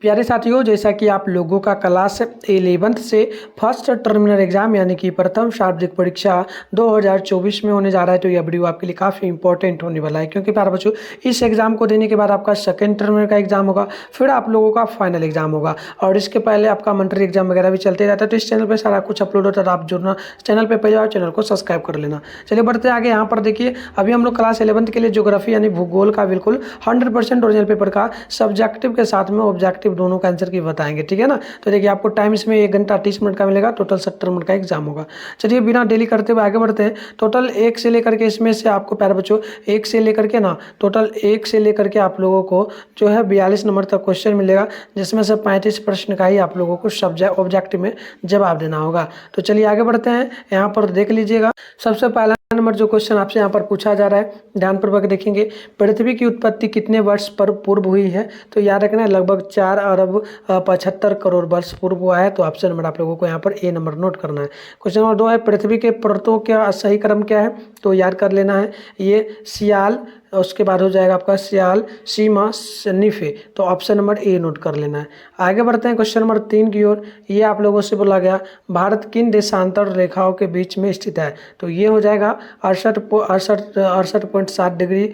प्यारे साथियों, जैसा कि आप लोगों का क्लास 11th से फर्स्ट टर्मिनल एग्जाम यानी कि प्रथम शाब्दिक परीक्षा 2024 में होने जा रहा है, तो यह वीडियो आपके लिए काफ़ी इंपॉर्टेंट होने वाला है। क्योंकि प्यारे बच्चों, इस एग्जाम को देने के बाद आपका सेकंड टर्मिनल का एग्जाम होगा, फिर आप लोगों का फाइनल एग्जाम होगा और इसके पहले आपका मंथली एग्जाम वगैरह भी चलते रहता है। तो इस चैनल पर सारा कुछ अपलोड होता है, तो आप जुड़ना चैनल पर पहले और चैनल को सब्सक्राइब कर लेना। चलिए बढ़ते आगे। यहाँ पर देखिए, अभी हम लोग क्लास 11th के लिए ज्योग्राफी यानी भूगोल का बिल्कुल 100% ओरिजिनल पेपर का सब्जेक्टिव के साथ में ऑब्जेक्टिव दोनों का आंसर की बताएंगे, ठीक है ना। तो देखिए, आपको टाइम इसमें 1 घंटा 30 मिनट का मिलेगा, टोटल 70 मिनट का एग्जाम होगा। चलिए बिना डेली करते हुए आगे बढ़ते हैं। टोटल 1 से लेकर के इसमें से आपको प्यारे बच्चों 1 से लेकर के ना टोटल 1 से लेकर के आप लोगों को जो है 42 नंबर तक क्वेश्चन मिलेगा, जिसमें से 35 प्रश्न का ही आप लोगों को सब्जेक्ट ऑब्जेक्टिव में जवाब देना होगा। तो चलिए आगे बढ़ते हैं। यहाँ पर देख लीजिएगा, सबसे पहला नंबर जो क्वेश्चन आपसे यहाँ पर पूछा जा रहा है, ध्यानपूर्वक देखेंगे। पृथ्वी की उत्पत्ति कितने वर्ष पर पूर्व हुई है? तो याद रखना है, लगभग 4 अरब 75 करोड़ वर्ष पूर्व हुआ है। तो ऑप्शन नंबर आप लोगों को यहाँ पर ए नंबर नोट करना है। क्वेश्चन नंबर 2 है, पृथ्वी के पर्वतों का सही क्रम क्या है? तो याद कर लेना है, ये सियाल, उसके बाद हो जाएगा आपका सियाल, सीमा, सन्नीफे। तो ऑप्शन नंबर ए नोट कर लेना है। आगे बढ़ते हैं क्वेश्चन नंबर 3 की ओर। ये आप लोगों से बोला गया, भारत किन देशांतर रेखाओं के बीच में स्थित है? तो ये हो जाएगा 68.7 डिग्री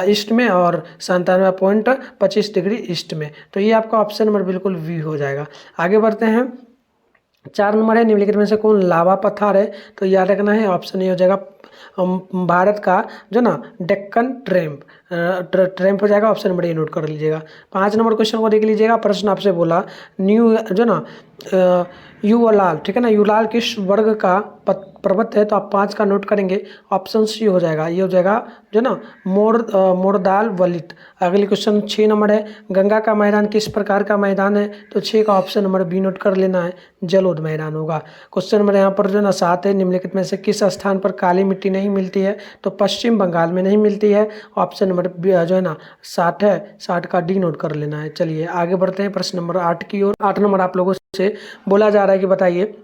ईस्ट में और 97.25 डिग्री ईस्ट में। तो ये आपका ऑप्शन नंबर बिल्कुल वी हो जाएगा। आगे बढ़ते हैं। 4 नंबर है, निम्नलिखित में से कौन लावा पठार है? तो याद रखना है, ऑप्शन ए हो जाएगा भारत का जो ना डेक्कन ट्रैम्प हो जाएगा। ऑप्शन नंबर ए नोट कर लीजिएगा। 5 नंबर क्वेश्चन को देख लीजिएगा। प्रश्न आपसे बोला, न्यू जो ना यूलाल, ठीक है ना, यूलाल किस वर्ग का पर्वत है? तो आप 5 का नोट करेंगे, ऑप्शन सी हो जाएगा, ये हो जाएगा जो ना मोरदाल वलित। अगली क्वेश्चन 6 नंबर है, गंगा का मैदान किस प्रकार का मैदान है? तो 6 का ऑप्शन नंबर बी नोट कर लेना है, जलोढ़ मैदान होगा। क्वेश्चन नंबर यहाँ पर जो ना 7 है, निम्नलिखित में से किस स्थान पर काली मिट्टी नहीं मिलती है? तो पश्चिम बंगाल में नहीं मिलती है। ऑप्शन नंबर जो है ना 60 है, 60 का डी नोट कर लेना है। चलिए आगे बढ़ते हैं प्रश्न नंबर 8 की ओर। 8 नंबर आप लोगों से बोला जा रहा है कि बताइए,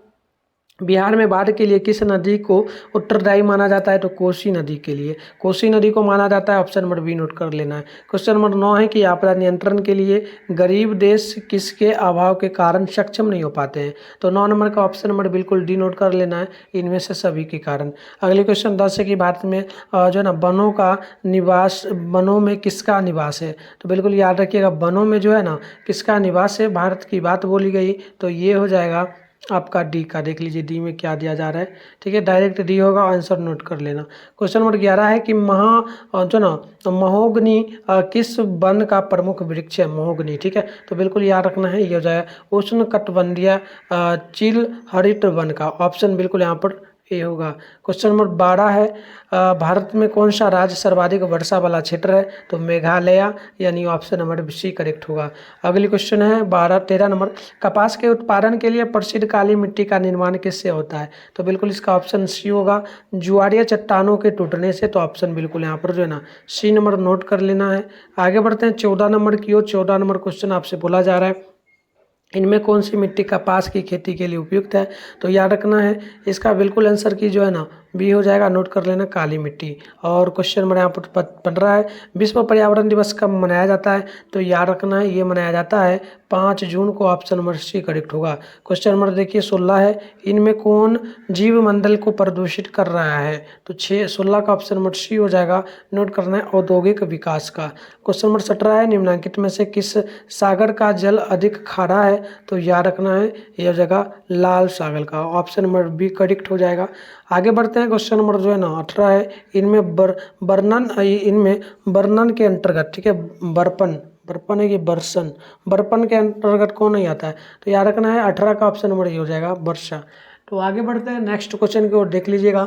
बिहार में बाढ़ के लिए किस नदी को उत्तरदायी माना जाता है? तो कोसी नदी के लिए, कोसी नदी को माना जाता है। ऑप्शन नंबर बी नोट कर लेना है। क्वेश्चन नंबर 9 है कि आपदा नियंत्रण के लिए गरीब देश किसके अभाव के कारण सक्षम नहीं हो पाते हैं? तो 9 नंबर का ऑप्शन नंबर बिल्कुल डी नोट कर लेना है, इनमें से सभी के कारण। अगले क्वेश्चन 10 है कि भारत में जो है ना वनों का निवास, वनों में किसका निवास है? तो बिल्कुल याद रखिएगा, वनों में जो है ना किसका निवास है, भारत की बात बोली गई। तो ये हो जाएगा आपका डी का। देख लीजिए डी में क्या दिया जा रहा है, ठीक है, डायरेक्ट डी होगा, आंसर नोट कर लेना। क्वेश्चन नंबर 11 है कि जो ना महोगनी किस वन का प्रमुख वृक्ष है? महोगनी, ठीक है, तो बिल्कुल याद रखना है, ये हो जाएगा उष्ण कटिबंधीय चील हरित वन का। ऑप्शन बिल्कुल यहाँ पर ए होगा। क्वेश्चन नंबर 12 है, भारत में कौन सा राज्य सर्वाधिक वर्षा वाला क्षेत्र है? तो मेघालय, यानी ऑप्शन नंबर सी करेक्ट होगा। अगली क्वेश्चन है 13 नंबर, कपास के उत्पादन के लिए प्रसिद्ध काली मिट्टी का निर्माण किससे होता है? तो बिल्कुल इसका ऑप्शन सी होगा, ज्वारीय चट्टानों के टूटने से। तो ऑप्शन बिल्कुल यहाँ पर जो है ना सी नंबर नोट कर लेना है। आगे बढ़ते हैं 14 नंबर की ओर। 14 नंबर क्वेश्चन आपसे बोला जा रहा है, इनमें कौन सी मिट्टी कपास की खेती के लिए उपयुक्त है? तो याद रखना है, इसका बिल्कुल आंसर की जो है ना बी हो जाएगा, नोट कर लेना, काली मिट्टी। और क्वेश्चन नंबर यहाँ पर बन रहा है, विश्व पर्यावरण दिवस कब मनाया जाता है? तो याद रखना है, ये मनाया जाता है 5 जून को। ऑप्शन नंबर सी करेक्ट होगा। क्वेश्चन नंबर देखिए 16 है, इनमें कौन जीव मंडल को प्रदूषित कर रहा है? तो 16 का ऑप्शन नंबर सी हो जाएगा, नोट करना है, औद्योगिक विकास का। क्वेश्चन नंबर 17 है, निम्नलिखित में से किस सागर का जल अधिक खारा है? तो याद रखना है, यह जगह लाल सागर का। ऑप्शन नंबर बी करेक्ट हो जाएगा। आगे बढ़ते हैं। क्वेश्चन नंबर जो है ना 18 है, इनमें वर्णन के अंतर्गत, ठीक है, बर्पण है कि बर्सन, बर्पण के अंतर्गत कौन नहीं आता है? तो याद रखना है 18 का ऑप्शन नंबर ये हो जाएगा, वर्षा। तो आगे बढ़ते हैं नेक्स्ट क्वेश्चन की ओर, देख लीजिएगा।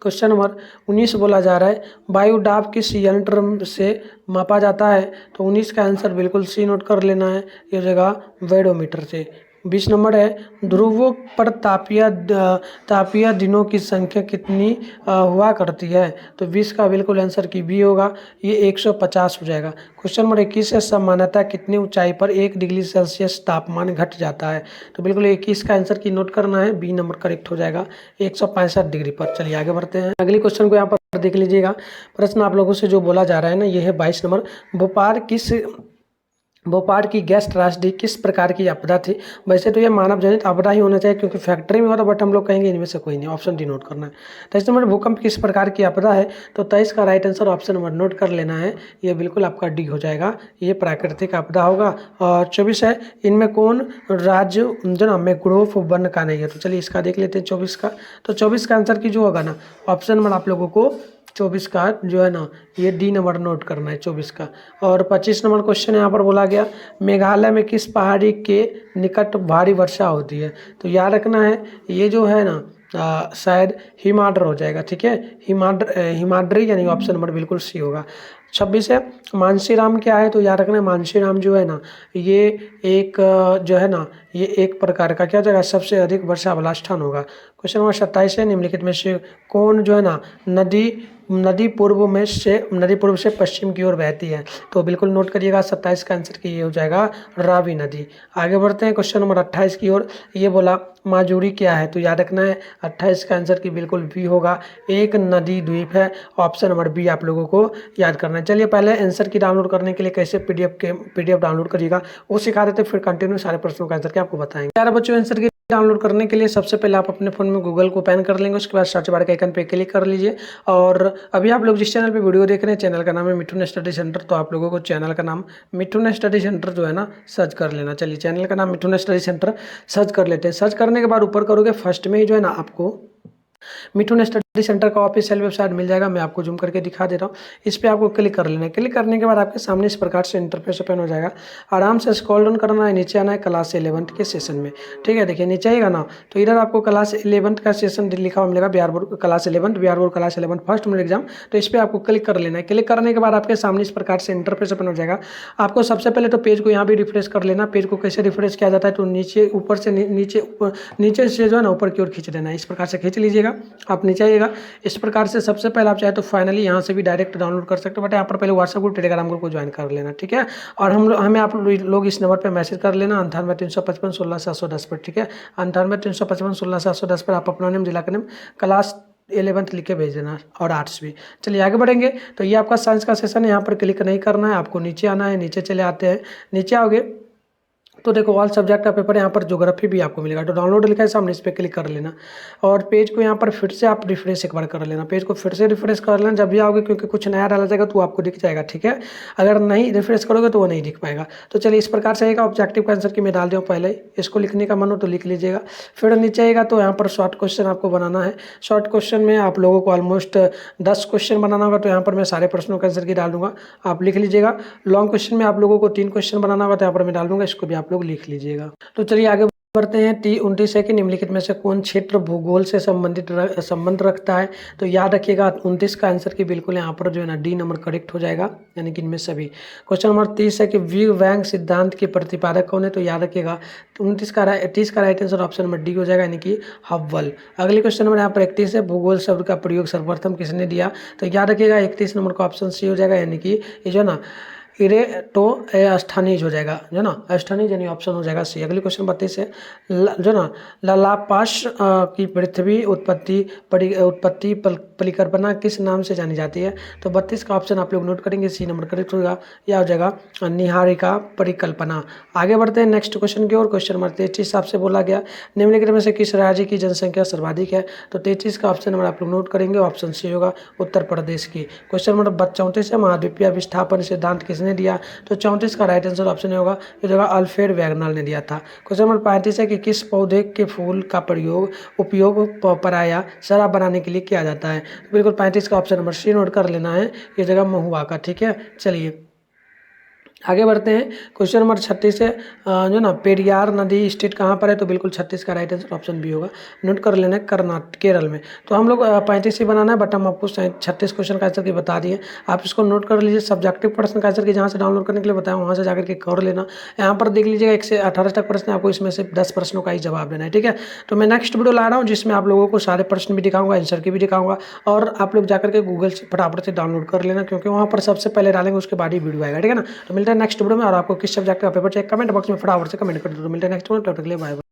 क्वेश्चन नंबर 19 बोला जा रहा है, वायु दाब किस यंत्र से मापा जाता है? तो 19 का आंसर बिल्कुल सी नोट कर लेना है, ये हो जाएगा वेरोमीटर से। 20 नंबर है, ध्रुवों पर तापीय दिनों की संख्या कितनी हुआ करती है? तो 20 का बिल्कुल आंसर की बी होगा, ये 150 हो जाएगा। क्वेश्चन नंबर 21 है, सामान्यतः कितनी ऊंचाई पर 1 डिग्री सेल्सियस तापमान घट जाता है? तो बिल्कुल 21 का आंसर की नोट करना है, बी नंबर करेक्ट हो जाएगा, 165 डिग्री पर। चलिए आगे बढ़ते हैं। अगले क्वेश्चन को यहाँ पर देख लीजिएगा। प्रश्न आप लोगों से जो बोला जा रहा है ना, ये है 22 नंबर, भोपाल किस भोपाल की गैस त्रासदी किस प्रकार की आपदा थी? वैसे तो ये मानव जनित आपदा ही होना चाहिए क्योंकि फैक्ट्री में होता, बट हम लोग कहेंगे इनमें से कोई नहीं। ऑप्शन डी नोट करना है। 23 नंबर भूकंप किस प्रकार की आपदा है? तो 23 का right answer option number note कर लेना है, ये बिल्कुल आपका डी हो जाएगा, ये प्राकृतिक आपदा होगा। और 24 है, इनमें कौन राज्य जो ना मैंग्रोव वन का नहीं है? तो चलिए इसका देख लेते हैं 24 का। तो 24 का आंसर की जो होगा ना, ऑप्शन नंबर आप लोगों को 24 का जो है ना, ये डी नंबर नोट करना है 24 का। और 25 नंबर क्वेश्चन यहाँ पर बोला गया, मेघालय में किस पहाड़ी के निकट भारी वर्षा होती है? तो याद रखना है, ये जो है ना शायद हिमाद्र हो जाएगा, ठीक है, हिमाद्री, यानी ऑप्शन नंबर बिल्कुल सी होगा। 26 है, मानसीराम क्या है? तो याद रखना है, मानसीराम जो है ना, ये एक जो है ना, ये एक प्रकार का क्या जगह सबसे अधिक वर्षा वाला स्थान होगा। क्वेश्चन नंबर 27 है, निम्नलिखित में से कौन जो है ना नदी पूर्व से पश्चिम की ओर बहती है? तो बिल्कुल नोट करिएगा, 27 का आंसर की ये हो जाएगा रावी नदी। आगे बढ़ते हैं क्वेश्चन नंबर 28 की ओर। ये बोला माजुरी क्या है? तो याद रखना है 28 का आंसर की बिल्कुल बी होगा, एक नदी द्वीप है। ऑप्शन नंबर बी आप लोगों को याद करना है। चलिए पहले आंसर की डाउनलोड करने के लिए कैसे पीडीएफ डाउनलोड करिएगा वो सिखा देते, फिर कंटिन्यू सारे प्रश्नों का आंसर के आपको बताएंगे। प्यारे बच्चों, आंसर की डाउनलोड करने के लिए सबसे पहले आप अपने फ़ोन में गूगल को ओपन कर लेंगे, उसके बाद सर्च बार के आइकन पे क्लिक कर लीजिए। और अभी आप लोग जिस चैनल पे वीडियो देख रहे हैं, चैनल का नाम है मिठुन स्टडी सेंटर, तो आप लोगों को चैनल का नाम मिठुन स्टडी सेंटर जो है ना सर्च कर लेना। चलिए चैनल का नाम मिठुन स्टडी सेंटर सर्च कर लेते हैं। सर्च करने के बाद ऊपर करोगे, फर्स्ट में ही जो है ना आपको मिठुन स्टडी सेंटर का ऑफिशियल वेबसाइट मिल जाएगा। मैं आपको जूम करके दिखा दे रहा हूँ। इस पर आपको क्लिक कर लेना है। क्लिक करने के बाद आपके सामने इस प्रकार से इंटरफेस ओपन हो जाएगा। आराम से स्क्रॉल डाउन करना है, नीचे आना है क्लास 11 के सेशन में, ठीक है। देखिए नीचे आएगा ना, तो इधर आपको क्लास 11 का सेशन लिखा हुआ मिलेगा, Bihar board class 11 first minute exam. तो इस पर आपको क्लिक कर लेना है। क्लिक करने के बाद आपके सामने इस प्रकार से इंटरफेस ओपन हो जाएगा। आपको सबसे पहले तो पेज को यहाँ भी रिफ्रेश कर लेना। पेज को कैसे रिफ्रेश किया जाता है? तो नीचे ऊपर से नीचे से जो है ना ऊपर की ओर खींच देना है। इस प्रकार से खींच लीजिएगा, आप नीचे आइएगा। इस प्रकार से सबसे पहले आप चाहे तो फाइनली यहाँ से भी डायरेक्ट डाउनलोड कर सकते हो, बट यहाँ पर पहले व्हाट्सएप ग्रुप टेलीग्राम ग्रुप को ज्वाइन कर लेना, ठीक है। और हमें आप लोग इस नंबर पे मैसेज कर लेना 98-355-16-710 पर, ठीक है। 98-355-16-710 पर आप अपना नेम, जिला का नेम, क्लास 11th लिख के भेज देना, और आर्ट्स भी। चलिए आगे बढ़ेंगे। तो ये आपका साइंस का सेशन है, यहाँ पर क्लिक नहीं करना है, आपको नीचे आना है। नीचे चले आते हैं, नीचे आओगे तो देखो ऑल सब्जेक्ट का पेपर, यहाँ पर ज्योग्राफी भी आपको मिलेगा। तो डाउनलोड लिखा है सामने, इस पर क्लिक कर लेना और पेज को यहाँ पर फिर से आप रिफ्रेश एक बार कर लेना। पेज को फिर से रिफ्रेश कर लेना जब भी आओगे, क्योंकि कुछ नया डाला जाएगा तो आपको दिख जाएगा, ठीक है। अगर नहीं रिफ्रेश करोगे तो वो नहीं दिख पाएगा। तो चलिए इस प्रकार से आएगा। ऑब्जेक्टिव का आंसर की मैं डाल दूँ पहले, इसको लिखने का मन हो तो लिख लीजिएगा। फिर नीचे आएगा तो यहाँ पर शॉर्ट क्वेश्चन आपको बनाना है। शॉर्ट क्वेश्चन में आप लोगों को ऑलमोस्ट 10 क्वेश्चन बनाना होगा, तो यहाँ पर मैं सारे प्रश्नों का आंसर की डाल दूंगा, आप लिख लीजिएगा। लॉन्ग क्वेश्चन में आप लोगों को 3 क्वेश्चन बनाना होगा, तो यहाँ पर मैं डाल दूंगा, इसको भी आप लोग लिख लीजिएगा। तो चलिए आगे बढ़ते हैं। 29 है कि निम्नलिखित में से कौन क्षेत्र भूगोल से संबंध रखता है? तो याद रखिएगा 29 का आंसर की बिल्कुल यहाँ पर जो है ना डी नंबर करेक्ट हो जाएगा, यानी कि इनमें सभी। क्वेश्चन नंबर 30 है कि बिग बैंग सिद्धांत के प्रतिपादक कौन है? तो याद रखिएगा 30 का right answer option number D हो जाएगा, यानी कि हब्बल। अगले क्वेश्चन नंबर यहाँ पर 31 है, भूगोल शब्द का प्रयोग सर्वप्रथम किसने दिया? तो याद रखिएगा 31 नंबर का ऑप्शन सी हो जाएगा, यानी कि ये जो ना एस्थानीज हो जाएगा, जो ना एस्थानीज, यानी ऑप्शन हो जाएगा सी। अगली क्वेश्चन 32 है, जो ना लाप्लास की पृथ्वी उत्पत्ति परिकल्पना किस नाम से जानी जाती है? तो 32 का ऑप्शन आप लोग नोट करेंगे, सी नंबर करेक्ट होगा, यह हो जाएगा निहारिका परिकल्पना। आगे बढ़ते हैं नेक्स्ट क्वेश्चन की ओर। क्वेश्चन नंबर 33 आपसे बोला गया, निम्नलिखित में से किस राज्य की जनसंख्या सर्वाधिक है? तो 33 का ऑप्शन नंबर आप लोग नोट करेंगे, ऑप्शन सी होगा उत्तर प्रदेश की। क्वेश्चन नंबर 34 है, महाद्वीपीय विस्थापन सिद्धांत किसने दिया? तो 34 का राइट आंसर ऑप्शन होगा, ये जगह अल्फ्रेड वैगनर ने दिया था। क्वेश्चन नंबर 35 है कि किस पौधे के फूल का उपयोग पराया शराब बनाने के लिए किया जाता है? बिल्कुल 35 का ऑप्शन नंबर सी नोट कर लेना है, ये जगह महुआ का, ठीक है। चलिए आगे बढ़ते हैं। क्वेश्चन नंबर 36 है, जो ना पेरियार नदी स्टेट कहाँ पर है? तो बिल्कुल 36 का राइट आंसर ऑप्शन बी होगा, नोट कर लेना है केरल में। तो हम लोग 35 ही बनाना है, बट हम आपको 36 क्वेश्चन का आंसर की बता दिए, आप इसको नोट कर लीजिए। सब्जेक्टिव प्रश्न का आंसर की जहाँ से डाउनलोड करने के लिए बताया वहाँ से जाकर के कर लेना। यहाँ पर देख लीजिएगा 1 से 18 तक प्रश्न, आपको इसमें से 10 प्रश्नों का ही जवाब देना है, ठीक है। तो मैं नेक्स्ट वीडियो ला रहा हूँ जिसमें आप लोगों को सारे प्रश्न भी दिखाऊंगा, आंसर की भी दिखाऊंगा, और आप लोग जाकर के गूगल से फटाफट से डाउनलोड कर लेना, क्योंकि वहाँ पर सबसे पहले डालेंगे, उसके बाद ही वीडियो आएगा, ठीक है ना। तो मिलता है नेक्स्ट वीडियो में, और आपको किस सब्जेक्ट का पेपर चाहिए कमेंट बॉक्स में फटाफट से कमेंट कर दो। तो मिलते हैं नेक्स्ट वीडियो, तब तक के लिए बाय बाय।